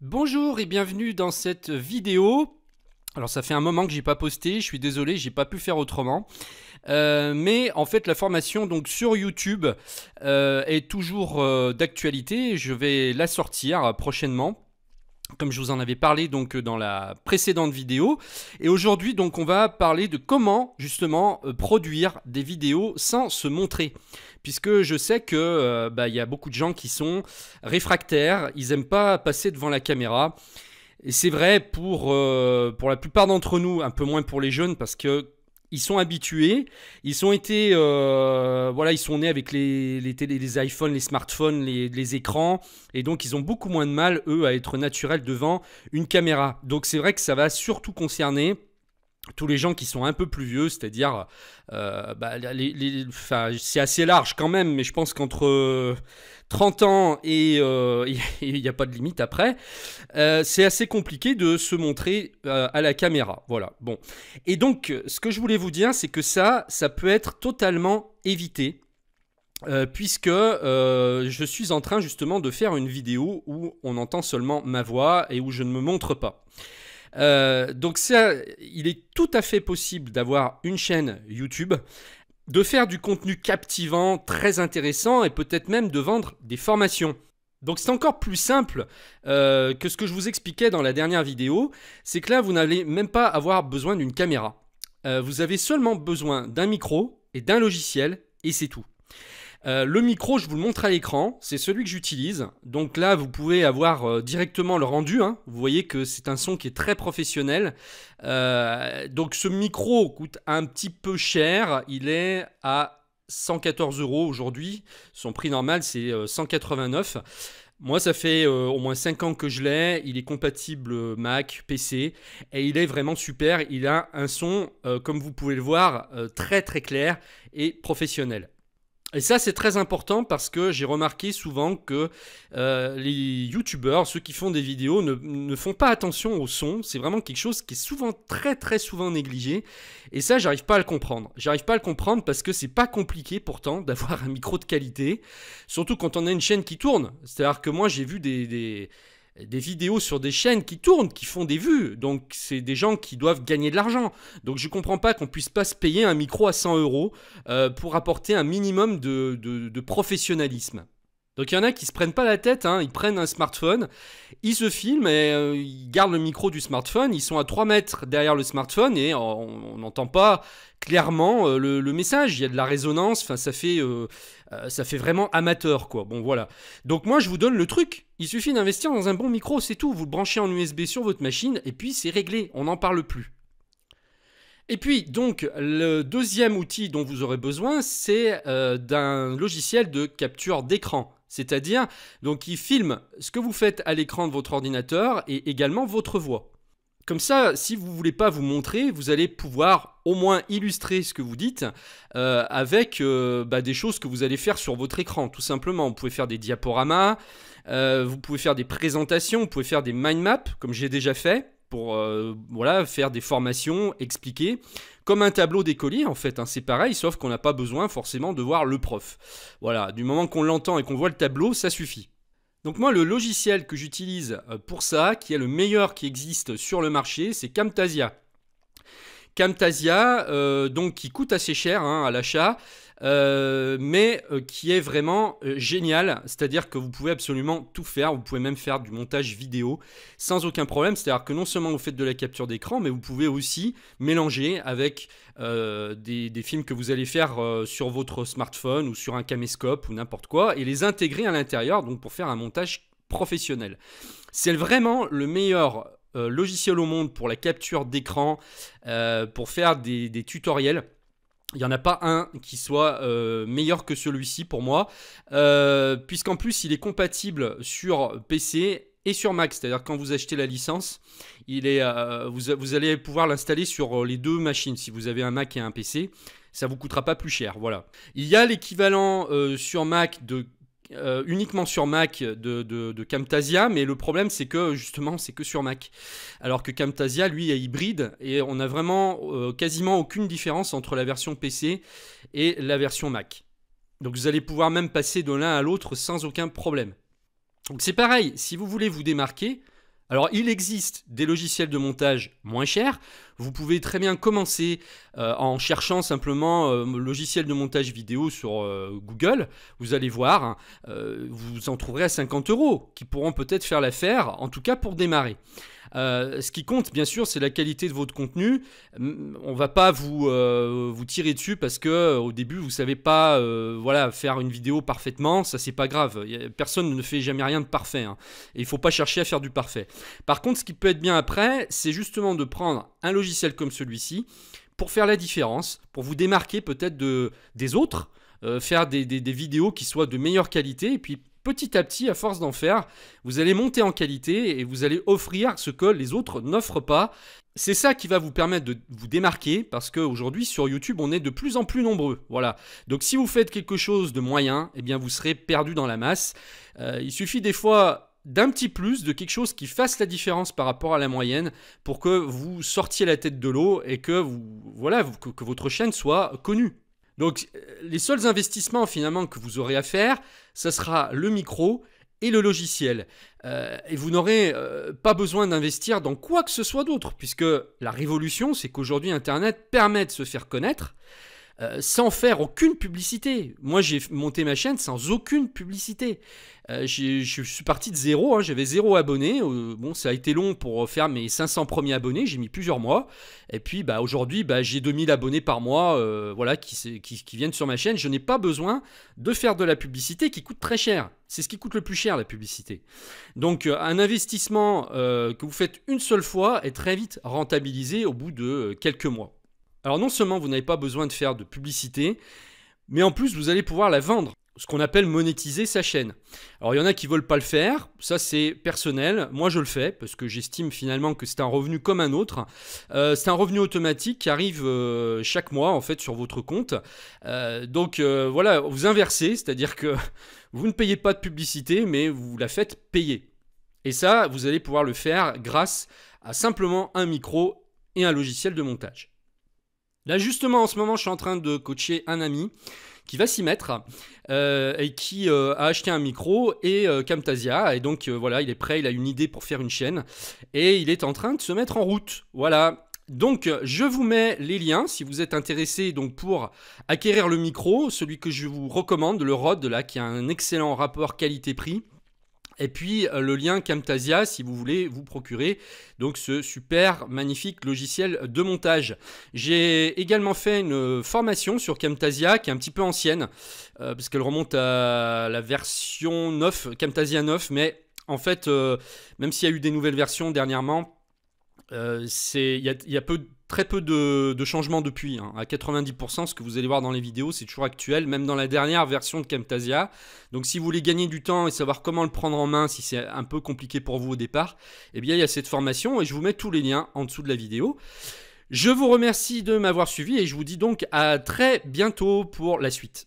Bonjour et bienvenue dans cette vidéo. Alors ça fait un moment que j'ai pas posté, je suis désolé, j'ai pas pu faire autrement. Mais en fait la formation donc sur YouTube est toujours d'actualité. Je vais la sortir prochainement, comme je vous en avais parlé donc dans la précédente vidéo. Et aujourd'hui donc on va parler de comment justement produire des vidéos sans se montrer. Puisque je sais que y a beaucoup de gens qui sont réfractaires, ils n'aiment pas passer devant la caméra. Et c'est vrai pour la plupart d'entre nous, un peu moins pour les jeunes, parce que ils sont habitués, ils sont ils sont nés avec les iPhones, les smartphones, les écrans, et donc ils ont beaucoup moins de mal, eux, à être naturels devant une caméra. Donc c'est vrai que ça va surtout concerner tous les gens qui sont un peu plus vieux, c'est-à-dire, c'est assez large quand même, mais je pense qu'entre 30 ans et il n'y a pas de limite après, c'est assez compliqué de se montrer à la caméra. Voilà, bon. Et donc, ce que je voulais vous dire, c'est que ça peut être totalement évité. Puisque je suis en train justement de faire une vidéo où on entend seulement ma voix et où je ne me montre pas. Donc ça, il est tout à fait possible d'avoir une chaîne YouTube, de faire du contenu captivant, très intéressant et peut-être même de vendre des formations. Donc c'est encore plus simple que ce que je vous expliquais dans la dernière vidéo, c'est que là vous n'allez même pas avoir besoin d'une caméra. Vous avez seulement besoin d'un micro et d'un logiciel et c'est tout. Le micro, je vous le montre à l'écran, c'est celui que j'utilise. Donc là, vous pouvez avoir directement le rendu. Hein. Vous voyez que c'est un son qui est très professionnel. Donc ce micro coûte un petit peu cher. Il est à 114 € aujourd'hui. Son prix normal, c'est 189. Moi, ça fait au moins 5 ans que je l'ai. Il est compatible Mac, PC. Et il est vraiment super. Il a un son, comme vous pouvez le voir, très très clair et professionnel. Et ça, c'est très important parce que j'ai remarqué souvent que les youtubeurs, ceux qui font des vidéos, ne font pas attention au son. C'est vraiment quelque chose qui est souvent, très très souvent négligé. Et ça, j'arrive pas à le comprendre. J'arrive pas à le comprendre parce que c'est pas compliqué pourtant d'avoir un micro de qualité. Surtout quand on a une chaîne qui tourne. C'est-à-dire que moi, j'ai vu des vidéos sur des chaînes qui tournent, qui font des vues. Donc c'est des gens qui doivent gagner de l'argent. Donc je comprends pas qu'on puisse pas se payer un micro à 100 € pour apporter un minimum de professionnalisme. Donc il y en a qui se prennent pas la tête, hein. Ils prennent un smartphone, ils se filment et ils gardent le micro du smartphone, ils sont à 3 mètres derrière le smartphone et on n'entend pas clairement le message, il y a de la résonance, enfin ça fait vraiment amateur quoi. Bon voilà. Donc moi je vous donne le truc, il suffit d'investir dans un bon micro, c'est tout, vous le branchez en USB sur votre machine et puis c'est réglé, on n'en parle plus. Et puis donc le deuxième outil dont vous aurez besoin, c'est d'un logiciel de capture d'écran. C'est-à-dire, donc il filme ce que vous faites à l'écran de votre ordinateur et également votre voix. Comme ça, si vous ne voulez pas vous montrer, vous allez pouvoir au moins illustrer ce que vous dites avec des choses que vous allez faire sur votre écran, tout simplement. Vous pouvez faire des diaporamas, vous pouvez faire des présentations, vous pouvez faire des mind maps, comme j'ai déjà fait, pour faire des formations, expliquer. Comme un tableau d'écolier, en fait, hein, c'est pareil, sauf qu'on n'a pas besoin forcément de voir le prof. Voilà, du moment qu'on l'entend et qu'on voit le tableau, ça suffit. Donc moi, le logiciel que j'utilise pour ça, qui est le meilleur qui existe sur le marché, c'est Camtasia. Camtasia, donc qui coûte assez cher hein, à l'achat, mais qui est vraiment génial. C'est-à-dire que vous pouvez absolument tout faire. Vous pouvez même faire du montage vidéo sans aucun problème. C'est-à-dire que non seulement vous faites de la capture d'écran, mais vous pouvez aussi mélanger avec des films que vous allez faire sur votre smartphone ou sur un caméscope ou n'importe quoi et les intégrer à l'intérieur donc pour faire un montage professionnel. C'est vraiment le meilleur logiciel au monde pour la capture d'écran, pour faire des tutoriels. Il n'y en a pas un qui soit meilleur que celui-ci pour moi, puisqu'en plus il est compatible sur PC et sur Mac. C'est-à-dire quand vous achetez la licence, vous allez pouvoir l'installer sur les deux machines. Si vous avez un Mac et un PC, ça ne vous coûtera pas plus cher. Voilà. Il y a l'équivalent sur Mac uniquement sur Mac de Camtasia, mais le problème c'est que justement c'est que sur Mac, alors que Camtasia lui est hybride et on a vraiment quasiment aucune différence entre la version PC et la version Mac. Donc vous allez pouvoir même passer de l'un à l'autre sans aucun problème. Donc c'est pareil, si vous voulez vous démarquer, Alors, il existe des logiciels de montage moins chers. Vous pouvez très bien commencer en cherchant simplement logiciel de montage vidéo sur Google. Vous allez voir, hein, vous en trouverez à 50 € qui pourront peut-être faire l'affaire, en tout cas pour démarrer. Ce qui compte, bien sûr, c'est la qualité de votre contenu. On va pas vous tirer dessus parce que au début vous savez pas voilà, faire une vidéo parfaitement. Ça, c'est pas grave. Personne ne fait jamais rien de parfait, hein. Et il faut pas chercher à faire du parfait. Par contre, ce qui peut être bien après, c'est justement de prendre un logiciel comme celui-ci pour faire la différence, pour vous démarquer peut-être des autres, faire des vidéos qui soient de meilleure qualité, et puis petit à petit, à force d'en faire, vous allez monter en qualité et vous allez offrir ce que les autres n'offrent pas. C'est ça qui va vous permettre de vous démarquer, parce qu'aujourd'hui sur YouTube, on est de plus en plus nombreux. Voilà. Donc si vous faites quelque chose de moyen, eh bien vous serez perdu dans la masse. Il suffit des fois d'un petit plus, de quelque chose qui fasse la différence par rapport à la moyenne, pour que vous sortiez la tête de l'eau et que, que votre chaîne soit connue. Donc les seuls investissements finalement que vous aurez à faire, ça sera le micro et le logiciel. Et vous n'aurez pas besoin d'investir dans quoi que ce soit d'autre, puisque la révolution, c'est qu'aujourd'hui Internet permet de se faire connaître sans faire aucune publicité. Moi, j'ai monté ma chaîne sans aucune publicité. Je suis parti de zéro, hein, j'avais 0 abonnés. Bon, ça a été long pour faire mes 500 premiers abonnés, j'ai mis plusieurs mois. Et puis aujourd'hui, j'ai 2000 abonnés par mois voilà, qui viennent sur ma chaîne. Je n'ai pas besoin de faire de la publicité qui coûte très cher. C'est ce qui coûte le plus cher, la publicité. Donc un investissement que vous faites une seule fois est très vite rentabilisé au bout de quelques mois. Alors non seulement vous n'avez pas besoin de faire de publicité, mais en plus vous allez pouvoir la vendre, ce qu'on appelle monétiser sa chaîne. Alors il y en a qui ne veulent pas le faire, ça c'est personnel, moi je le fais parce que j'estime finalement que c'est un revenu comme un autre. C'est un revenu automatique qui arrive chaque mois en fait sur votre compte. Donc voilà, vous inversez, c'est-à-dire que vous ne payez pas de publicité mais vous la faites payer. Et ça, vous allez pouvoir le faire grâce à simplement un micro et un logiciel de montage. Là justement en ce moment je suis en train de coacher un ami qui va s'y mettre et qui a acheté un micro et Camtasia, et donc voilà, il est prêt, il a une idée pour faire une chaîne et il est en train de se mettre en route. Voilà. Donc je vous mets les liens si vous êtes intéressé donc pour acquérir le micro, celui que je vous recommande, le Rode là, qui a un excellent rapport qualité-prix. Et puis le lien Camtasia si vous voulez vous procurer donc ce super magnifique logiciel de montage. J'ai également fait une formation sur Camtasia qui est un petit peu ancienne parce qu'elle remonte à la version 9, Camtasia 9, mais en fait même s'il y a eu des nouvelles versions dernièrement, il y a très peu de changements depuis, hein. À 90%, ce que vous allez voir dans les vidéos, c'est toujours actuel, même dans la dernière version de Camtasia. Donc si vous voulez gagner du temps et savoir comment le prendre en main, si c'est un peu compliqué pour vous au départ, eh bien il y a cette formation et je vous mets tous les liens en dessous de la vidéo. Je vous remercie de m'avoir suivi et je vous dis donc à très bientôt pour la suite.